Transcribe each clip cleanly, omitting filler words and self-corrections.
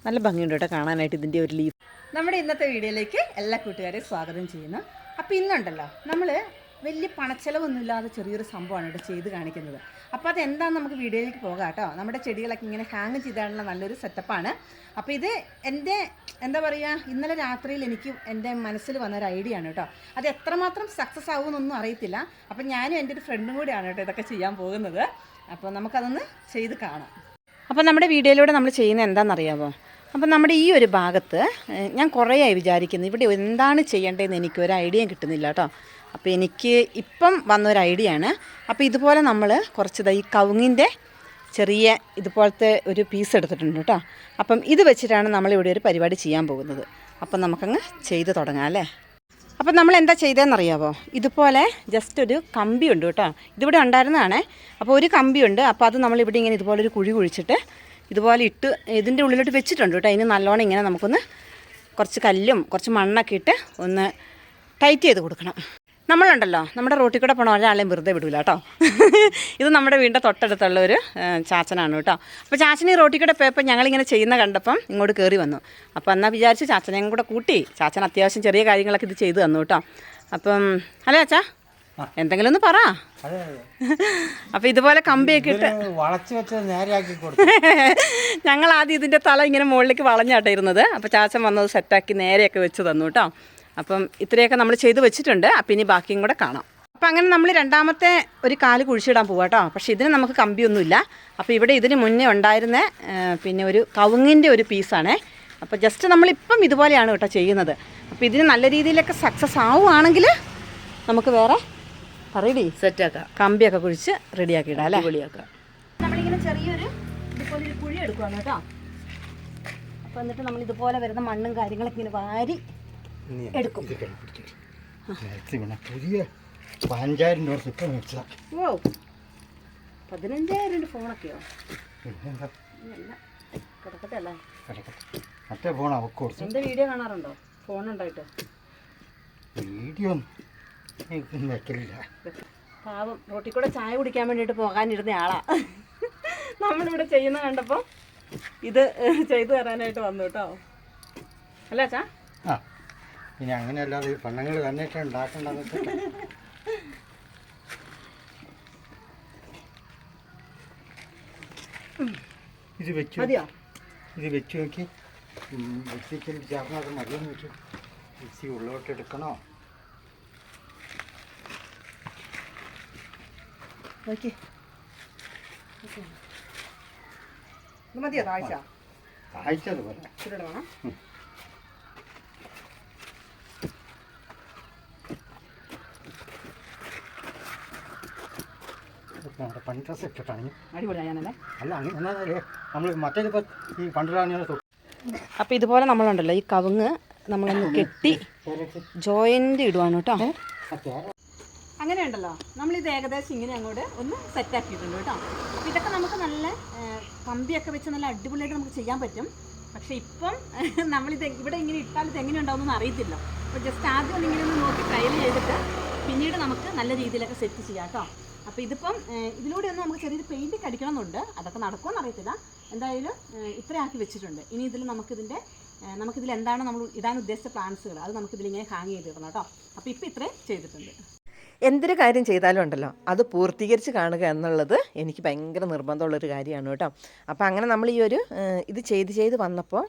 നല്ല ഭംഗിയുണ്ട് കേട്ടോ കാണാനായിട്ട് ഇതിൻ്റെ ഒരു ലീഫ്. നമ്മുടെ ഇന്നത്തെ വീഡിയോയിലേക്ക് എല്ലാ കൂട്ടുകാരെയും സ്വാഗതം ചെയ്യുന്നു. അപ്പോൾ ഇന്നുണ്ടല്ലോ നമ്മൾ വലിയ പണച്ചെലവൊന്നുമില്ലാതെ ചെറിയൊരു സംഭവമാണ് ഇവിടെ ചെയ്ത് കാണിക്കുന്നത്. അപ്പോൾ അതെന്താണെന്ന് നമുക്ക് വീഡിയോയിലേക്ക് പോകാം കേട്ടോ. നമ്മുടെ ചെടികളൊക്കെ ഇങ്ങനെ ഹാങ് ചെയ്താലുള്ള നല്ലൊരു സെറ്റപ്പാണ്. അപ്പോൾ ഇത് എൻ്റെ എന്താ പറയുക, ഇന്നലെ രാത്രിയിൽ എനിക്ക് എൻ്റെ മനസ്സിൽ വന്നൊരു ഐഡിയ ആണ് കേട്ടോ. അത് എത്രമാത്രം സക്സസ് ആകുമെന്നൊന്നും അറിയത്തില്ല. അപ്പം ഞാനും എൻ്റെ ഒരു ഫ്രണ്ടും കൂടിയാണ് കേട്ടോ ഇതൊക്കെ ചെയ്യാൻ പോകുന്നത്. അപ്പോൾ നമുക്കതൊന്ന് ചെയ്ത് കാണാം. അപ്പോൾ നമ്മുടെ വീഡിയോയിലൂടെ നമ്മൾ ചെയ്യുന്നത് എന്താണെന്നറിയാമോ? അപ്പം നമ്മുടെ ഈ ഒരു ഭാഗത്ത് ഞാൻ കുറേയായി വിചാരിക്കുന്നു ഇവിടെ എന്താണ് ചെയ്യേണ്ടതെന്ന് എനിക്കൊരു ഐഡിയ കിട്ടുന്നില്ല കേട്ടോ. അപ്പോൾ എനിക്ക് ഇപ്പം വന്നൊരു ഐഡിയ ആണ്. അപ്പോൾ ഇതുപോലെ നമ്മൾ കുറച്ച് ഈ കവുങ്ങിൻ്റെ ചെറിയ ഇതുപോലത്തെ ഒരു പീസ് എടുത്തിട്ടുണ്ട് കേട്ടോ. അപ്പം ഇത് വെച്ചിട്ടാണ് നമ്മളിവിടെ ഒരു പരിപാടി ചെയ്യാൻ പോകുന്നത്. അപ്പം നമുക്കങ്ങ് ചെയ്ത് തുടങ്ങാം അല്ലേ. അപ്പം നമ്മൾ എന്താ ചെയ്തതെന്നറിയാമോ? ഇതുപോലെ ജസ്റ്റ് ഒരു കമ്പിയുണ്ട് കേട്ടോ. ഇതിവിടെ ഉണ്ടായിരുന്നതാണേ. അപ്പോൾ ഒരു കമ്പിയുണ്ട്. അപ്പോൾ അത് നമ്മളിവിടെ ഇങ്ങനെ ഇതുപോലെ ഒരു കുഴി കുഴിച്ചിട്ട് ഇതുപോലെ ഇട്ട് ഇതിൻ്റെ ഉള്ളിലോട്ട് വെച്ചിട്ടുണ്ട് കേട്ടോ. അതിന് നല്ലോണം ഇങ്ങനെ നമുക്കൊന്ന് കുറച്ച് കല്ലും കുറച്ച് മണ്ണൊക്കെ ഇട്ട് ഒന്ന് ടൈറ്റ് ചെയ്ത് കൊടുക്കണം. നമ്മളുണ്ടല്ലോ നമ്മുടെ റോട്ടിൽ കൂടെ പോകണ ഒരാളെയും വെറുതെ വിടില്ല കേട്ടോ. ഇത് നമ്മുടെ വീടിൻ്റെ തൊട്ടടുത്തുള്ള ഒരു ചാച്ചനാണ് കേട്ടോ. അപ്പോൾ ചാച്ചൻ ഈ റോട്ടിൽ കൂടെ പോയപ്പോൾ ഞങ്ങളിങ്ങനെ ചെയ്യുന്ന കണ്ടപ്പം ഇങ്ങോട്ട് കയറി വന്നു. അപ്പോൾ എന്നാൽ വിചാരിച്ച് ചാച്ചനെയും കൂടെ കൂട്ടി ചാച്ചൻ അത്യാവശ്യം ചെറിയ കാര്യങ്ങളൊക്കെ ഇത് ചെയ്ത് തന്നു കേട്ടോ. അപ്പം ഹലോ ചാച്ചാ, എന്തെങ്കിലും ഒന്ന് പറ. അപ്പോൾ ഇതുപോലെ കമ്പിയൊക്കെ ഇട്ട് വളച്ച് വെച്ച് നേരെയാക്കി കൊടുത്തു. ഞങ്ങൾ ആദ്യം ഇതിൻ്റെ തല ഇങ്ങനെ മുകളിലേക്ക് വളഞ്ഞാട്ടോ ഇരുന്നത്. അപ്പോൾ ചാച്ചൻ വന്നത് സെറ്റാക്കി നേരെയൊക്കെ വെച്ച് തന്നു കേട്ടോ. അപ്പം ഇത്രയൊക്കെ നമ്മൾ ചെയ്ത് വെച്ചിട്ടുണ്ട്. അപ്പം ഇനി ബാക്കിയും കൂടെ കാണാം. അപ്പം അങ്ങനെ നമ്മൾ രണ്ടാമത്തെ ഒരു കാല് കുഴിച്ചിടാൻ പോവാം കേട്ടോ. പക്ഷേ ഇതിന് നമുക്ക് കമ്പിയൊന്നുമില്ല. അപ്പോൾ ഇവിടെ ഇതിന് മുന്നേ ഉണ്ടായിരുന്ന പിന്നെ ഒരു കവുങ്ങിൻ്റെ ഒരു പീസാണേ. അപ്പോൾ ജസ്റ്റ് നമ്മളിപ്പം ഇതുപോലെയാണ് കേട്ടോ ചെയ്യുന്നത്. അപ്പോൾ ഇതിന് നല്ല രീതിയിലൊക്കെ സക്സസ് ആവുകയാണെങ്കിൽ നമുക്ക് വേറെ പറയടി സെറ്റാക്കാം, കമ്പിയൊക്കെ കുഴിച്ച് റെഡിയാക്കി ഇടാം അല്ലേ. പൊളിയാക്കാം. നമ്മളിങ്ങനെ ചെറിയൊരു ഇതുപോലെ ഒരു കുഴി എടുക്കുകയാണ് കേട്ടോ. അപ്പോൾ എന്നിട്ട് നമ്മൾ ഇതുപോലെ വരുന്ന മണ്ണും കാര്യങ്ങളൊക്കെ ഇങ്ങനെ വാരി എടുക്കും. പുതിയ 15,000 രൂപ ഇപ്പം മേടിച്ചതാ. ഓ, 15,000 ഫോണൊക്കെയോ? കിടക്കട്ടെ അല്ലേ. മറ്റേ ഫോൺ അവർക്ക് കൊടുത്തു. എൻ്റെ വീഡിയോ കാണാറുണ്ടോ ഫോൺ ഉണ്ടായിട്ട്? വീഡിയോ വെക്കലില്ല. പാവം റോട്ടിൽ കൂടെ ചായ കുടിക്കാൻ വേണ്ടിയിട്ട് പോകാനിരുന്ന ആളാ. നമ്മളിവിടെ ചെയ്യുന്ന കണ്ടപ്പോൾ ഇത് ചെയ്തു തരാനായിട്ട് വന്നു കേട്ടോ. അല്ല ചാ? ആ, ഇനി അങ്ങനെയല്ലാതെ ഈ പെണ്ണുങ്ങൾ തന്നെയിട്ട് ഉണ്ടാക്കണ്ടെന്നിട്ട് ഇത് വെച്ചു. മതിയോ? ഇത് വെച്ച് നോക്കി മിക്സിക്ക് ചേർന്നത് മതിയെന്ന് വെച്ചു. മിക്സി ഉള്ളോട്ട് എടുക്കണോ? നോക്കി ഇത് മതിയോ? താഴ്ച താഴ്ചത് പോലെ ഇച്ചിരിടണം. പണ്ട് ഇട്ടിട്ടാണ് അടിപൊളിയാണല്ലേ. അല്ല അങ്ങനെ നമ്മൾ മറ്റേതിപ്പോൾ ഈ പണ്ടിലാണ്. അപ്പോൾ ഇതുപോലെ നമ്മളുണ്ടല്ലോ ഈ കവുങ്ങ് നമ്മളൊന്ന് കെട്ടി ജോയിൻ്റ് ഇടുവാണ് കേട്ടോ. അങ്ങനെ ഉണ്ടല്ലോ നമ്മളിത് ഏകദേശം ഇങ്ങനെ അങ്ങോട്ട് ഒന്ന് സെറ്റാക്കിയിട്ടുണ്ട് കേട്ടോ. അപ്പോൾ ഇതൊക്കെ നമുക്ക് നല്ല കമ്പിയൊക്കെ വെച്ച് നല്ല അടിപൊളിയായിട്ട് നമുക്ക് ചെയ്യാൻ പറ്റും. പക്ഷേ ഇപ്പം നമ്മളിത് ഇവിടെ ഇങ്ങനെ ഇട്ടാൽ ഇത് എങ്ങനെ ഉണ്ടാവുമെന്ന് അറിയത്തില്ല. അപ്പോൾ ജസ്റ്റ് ആദ്യം ഒന്ന് ഇങ്ങനെ ഒന്ന് നോക്കി ട്രയൽ ചെയ്തിട്ട് പിന്നീട് നമുക്ക് നല്ല രീതിയിലൊക്കെ സെറ്റ് ചെയ്യാം കേട്ടോ. അപ്പോൾ ഇതിപ്പം ഇതിലൂടെ ഒന്ന് നമുക്ക് ചെറിയൊരു പെയിൻറ്റ് അടിക്കണമെന്നുണ്ട്. അതൊക്കെ നടക്കുമെന്ന് അറിയത്തില്ല. എന്തായാലും ഇത്രയാക്കി വെച്ചിട്ടുണ്ട്. ഇനി ഇതിൽ നമുക്കിതിൽ എന്താണ് നമ്മൾ ഇടാൻ ഉദ്ദേശിച്ച പ്ലാൻസുകൾ അത് നമുക്കിതിലിങ്ങനെ ഹാങ് ചെയ്തിടണം കേട്ടോ. അപ്പോൾ ഇപ്പോൾ ഇത്രയും ചെയ്തിട്ടുണ്ട്. എന്തൊരു കാര്യം ചെയ്താലും ഉണ്ടല്ലോ അത് പൂർത്തീകരിച്ച് കാണുക എന്നുള്ളത് എനിക്ക് ഭയങ്കര നിർബന്ധമുള്ളൊരു കാര്യമാണ് കേട്ടോ. അപ്പോൾ അങ്ങനെ നമ്മൾ ഈ ഒരു ഇത് ചെയ്ത് വന്നപ്പോൾ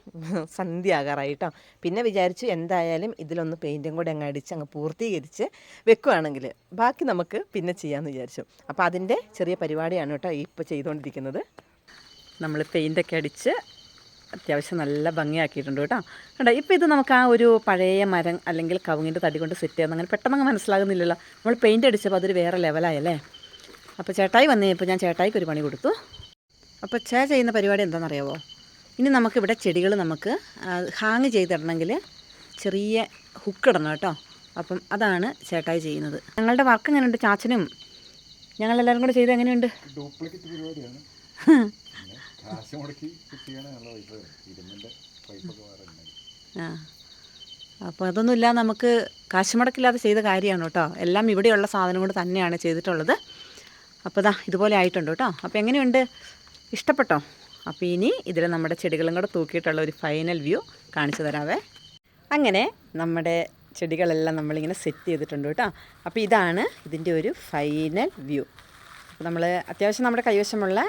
സന്ധ്യ ആകാറായി കേട്ടോ. പിന്നെ വിചാരിച്ചു എന്തായാലും ഇതിലൊന്ന് പെയിൻറ്റും കൂടെ അങ്ങ് അടിച്ച് അങ്ങ് പൂർത്തീകരിച്ച് വെക്കുകയാണെങ്കിൽ ബാക്കി നമുക്ക് പിന്നെ ചെയ്യാമെന്ന് വിചാരിച്ചു. അപ്പോൾ അതിൻ്റെ ചെറിയ പരിപാടിയാണ് കേട്ടോ ഇപ്പോൾ ചെയ്തുകൊണ്ടിരിക്കുന്നത്. നമ്മൾ പെയിൻ്റൊക്കെ അടിച്ച് അത്യാവശ്യം നല്ല ഭംഗിയാക്കിയിട്ടുണ്ട് കേട്ടോ. കണ്ടോ, ഇപ്പോൾ ഇത് നമുക്ക് ആ ഒരു പഴയ മരം അല്ലെങ്കിൽ കവുങ്ങിൻ്റെ തടി കൊണ്ട് സെറ്റ് ചെയ്യുന്ന അങ്ങനെ പെട്ടെന്ന് മനസ്സിലാകുന്നില്ലല്ലോ. നമ്മൾ പെയിൻ്റ് അടിച്ചപ്പോൾ അതൊരു വേറെ ലെവലായല്ലേ. അപ്പോൾ ചേട്ടായി വന്നു കഴിഞ്ഞപ്പോൾ ഞാൻ ചേട്ടായിക്ക് ഒരു പണി കൊടുത്തു. അപ്പോൾ ചെയ്യുന്ന പരിപാടി എന്താണെന്നറിയാമോ? ഇനി നമുക്കിവിടെ ചെടികൾ നമുക്ക് ഹാങ് ചെയ്തിടണമെങ്കിൽ ചെറിയ ഹുക്ക് ഇടണം കേട്ടോ. അപ്പം അതാണ് ചേട്ടായി ചെയ്യുന്നത്. ഞങ്ങളുടെ വർക്ക് എങ്ങനെയുണ്ട്? ചാച്ചനും ഞങ്ങളെല്ലാവരും കൂടെ ചെയ്ത് എങ്ങനെയുണ്ട്? ഡ്യൂപ്ലിക്കേറ്റ് പരിപാടിയാണ്. ആ, അപ്പോൾ അതൊന്നുമില്ല, നമുക്ക് കാശ് മുടക്കില്ലാതെ ചെയ്ത കാര്യമാണ് കേട്ടോ. എല്ലാം ഇവിടെയുള്ള സാധനം കൊണ്ട് തന്നെയാണ് ചെയ്തിട്ടുള്ളത്. അപ്പോൾ ഇതുപോലെ ആയിട്ടുണ്ട് കേട്ടോ. അപ്പോൾ എങ്ങനെയുണ്ട്? ഇഷ്ടപ്പെട്ടോ? അപ്പോൾ ഇനി ഇതിൽ നമ്മുടെ ചെടികളും കൂടെ തൂക്കിയിട്ടുള്ള ഒരു ഫൈനൽ വ്യൂ കാണിച്ചു തരാവേ. അങ്ങനെ നമ്മുടെ ചെടികളെല്ലാം നമ്മളിങ്ങനെ സെറ്റ് ചെയ്തിട്ടുണ്ട് കേട്ടോ. അപ്പോൾ ഇതാണ് ഇതിൻ്റെ ഒരു ഫൈനൽ വ്യൂ. അപ്പോൾ നമ്മൾ അത്യാവശ്യം നമ്മുടെ കൈവശമുള്ള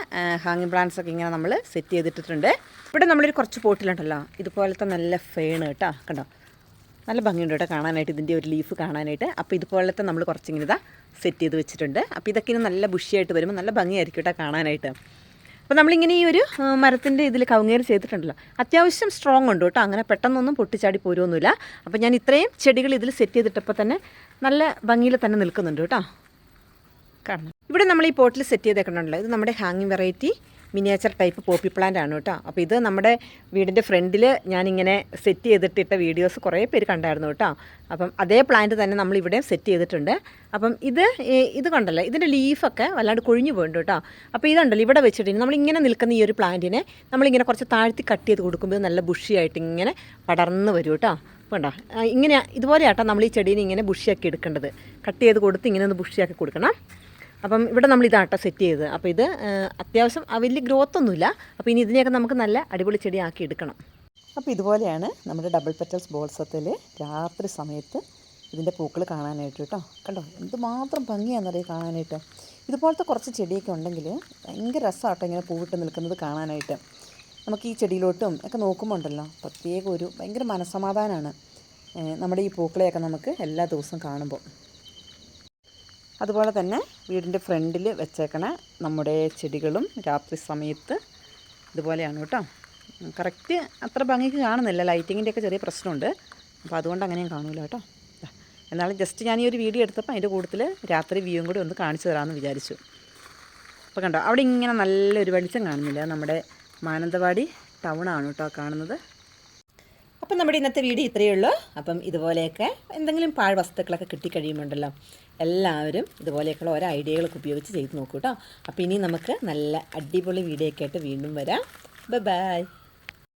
ഹാങ്ങിങ് പ്ലാന്റ്സൊക്കെ ഇങ്ങനെ നമ്മൾ സെറ്റ് ചെയ്തിട്ടിട്ടുണ്ട്. ഇവിടെ നമ്മളൊരു കുറച്ച് പോട്ടിലുണ്ടല്ലോ ഇതുപോലത്തെ നല്ല ഫേണ് കേട്ടോ, കണ്ടോ നല്ല ഭംഗിയുണ്ട് കേട്ടോ കാണാനായിട്ട്, ഇതിൻ്റെ ഒരു ലീഫ് കാണാനായിട്ട്. അപ്പോൾ ഇതുപോലത്തെ നമ്മൾ കുറച്ചിങ്ങനെ ഇതാ സെറ്റ് ചെയ്ത് വെച്ചിട്ടുണ്ട്. അപ്പോൾ ഇതൊക്കെ ഇനി നല്ല ബുഷിയായിട്ട് വരുമ്പോൾ നല്ല ഭംഗിയായിരിക്കും കേട്ടോ കാണാനായിട്ട്. അപ്പോൾ നമ്മളിങ്ങനെ ഈ ഒരു മരത്തിൻ്റെ ഇതിൽ കവുങ്ങേറ് ചെയ്തിട്ടുണ്ടല്ലോ, അത്യാവശ്യം സ്ട്രോങ് ഉണ്ട് കേട്ടോ, അങ്ങനെ പെട്ടെന്നൊന്നും പൊട്ടിച്ചാടി പോരുമൊന്നുമില്ല. അപ്പോൾ ഞാൻ ഇത്രയും ചെടികൾ ഇതിൽ സെറ്റ് ചെയ്തിട്ടപ്പോൾ തന്നെ നല്ല ഭംഗിയിൽ തന്നെ നിൽക്കുന്നുണ്ട് കേട്ടോ, കാണണം. ഇവിടെ നമ്മൾ ഈ പോട്ടിൽ സെറ്റ് ചെയ്തേക്കണമല്ലോ, ഇത് നമ്മുടെ ഹാങ്ങിങ് variety miniature type poppy plant ആണ് കേട്ടോ. അപ്പോൾ ഇത് നമ്മുടെ വീടിൻ്റെ ഫ്രണ്ടിൽ ഞാനിങ്ങനെ സെറ്റ് ചെയ്തിട്ടിട്ട വീഡിയോസ് കുറേ പേര് കണ്ടായിരുന്നു കേട്ടോ. അപ്പം അതേ പ്ലാന്റ് തന്നെ നമ്മളിവിടെ സെറ്റ് ചെയ്തിട്ടുണ്ട്. അപ്പം ഇത് കണ്ടല്ലോ, ഇതിൻ്റെ ലീഫൊക്കെ വല്ലാണ്ട് കൊഴിഞ്ഞു പോയിട്ടുണ്ട് കേട്ടോ. അപ്പോൾ ഇതുണ്ടല്ലോ ഇവിടെ വെച്ചിട്ട് നമ്മളിങ്ങനെ നിൽക്കുന്ന ഈ ഒരു പ്ലാന്റിനെ നമ്മളിങ്ങനെ കുറച്ച് താഴ്ത്തി കട്ട് ചെയ്ത് കൊടുക്കുമ്പോൾ നല്ല ബുഷിയായിട്ട് ഇങ്ങനെ പടർന്ന് വരും കേട്ടോ. വേണ്ട ഇങ്ങനെ ഇതുപോലെയാട്ടോ നമ്മൾ ഈ ചെടീനെ ഇങ്ങനെ ബുഷിയാക്കി എടുക്കേണ്ടത്, കട്ട് ചെയ്ത് കൊടുത്ത് ഇങ്ങനെ ഒന്ന് ബുഷിയാക്കി കൊടുക്കണം. അപ്പം ഇവിടെ നമ്മൾ ഇതാട്ടോ സെറ്റ് ചെയ്ത്. അപ്പോൾ ഇത് അത്യാവശ്യം വലിയ ഗ്രോത്ത് ഒന്നുമില്ല. അപ്പോൾ ഇനി ഇതിനെയൊക്കെ നമുക്ക് നല്ല അടിപൊളി ചെടിയാക്കി എടുക്കണം. അപ്പോൾ ഇതുപോലെയാണ് നമ്മുടെ ഡബിൾ പെറ്റൽസ് ബോൾസത്തിൽ രാത്രി സമയത്ത് ഇതിൻ്റെ പൂക്കൾ കാണാനായിട്ട് കേട്ടോ. കണ്ടോ എന്തുമാത്രം ഭംഗിയാണെന്നറിയാം കാണാനായിട്ട്. ഇതുപോലത്തെ കുറച്ച് ചെടിയൊക്കെ ഉണ്ടെങ്കിൽ ഭയങ്കര രസമാട്ടോ ഇങ്ങനെ പൂവിട്ട് നിൽക്കുന്നത് കാണാനായിട്ട്. നമുക്ക് ഈ ചെടിയിലോട്ടും ഒക്കെ നോക്കുമ്പോൾ ഉണ്ടല്ലോ പ്രത്യേക ഒരു ഭയങ്കര മനസ്സമാധാനമാണ് നമ്മുടെ ഈ പൂക്കളെയൊക്കെ നമുക്ക് എല്ലാ ദിവസവും കാണുമ്പോൾ. അതുപോലെ തന്നെ വീടിൻ്റെ ഫ്രണ്ടിൽ വെച്ചേക്കണ നമ്മുടെ ചെടികളും രാത്രി സമയത്ത് ഇതുപോലെയാണ് കേട്ടോ. കറക്റ്റ് അത്ര ഭംഗിക്ക് കാണുന്നില്ല, ലൈറ്റിങ്ങിൻ്റെയൊക്കെ ചെറിയ പ്രശ്നമുണ്ട്. അപ്പോൾ അതുകൊണ്ട് അങ്ങനെയും കാണില്ല കേട്ടോ. എന്നാലും ജസ്റ്റ് ഞാൻ ഈ ഒരു വീഡിയോ എടുത്തപ്പോൾ അതിൻ്റെ കൂട്ടത്തിൽ രാത്രി വ്യൂവും കൂടി ഒന്ന് കാണിച്ചു തരാമെന്ന് വിചാരിച്ചു. അപ്പോൾ കണ്ടോ അവിടെ ഇങ്ങനെ നല്ലൊരു വെളിച്ചം കാണുന്നില്ല, നമ്മുടെ മാനന്തവാടി ടൗണാണ് കേട്ടോ കാണുന്നത്. അപ്പം നമ്മുടെ ഇന്നത്തെ വീഡിയോ ഇത്രയേ ഉള്ളൂ. അപ്പം ഇതുപോലെയൊക്കെ എന്തെങ്കിലും പാഴ്വസ്തുക്കളൊക്കെ കിട്ടിക്കഴിയുമ്പോണ്ടല്ലോ എല്ലാവരും ഇതുപോലെയൊക്കെയുള്ള ഓരോ ഐഡിയകളൊക്കെ ഉപയോഗിച്ച് ചെയ്ത് നോക്കൂ കേട്ടോ. അപ്പോൾ ഇനി നമുക്ക് നല്ല അടിപൊളി വീഡിയോ ഒക്കെ ആയിട്ട് വീണ്ടും വരാം. ബൈ.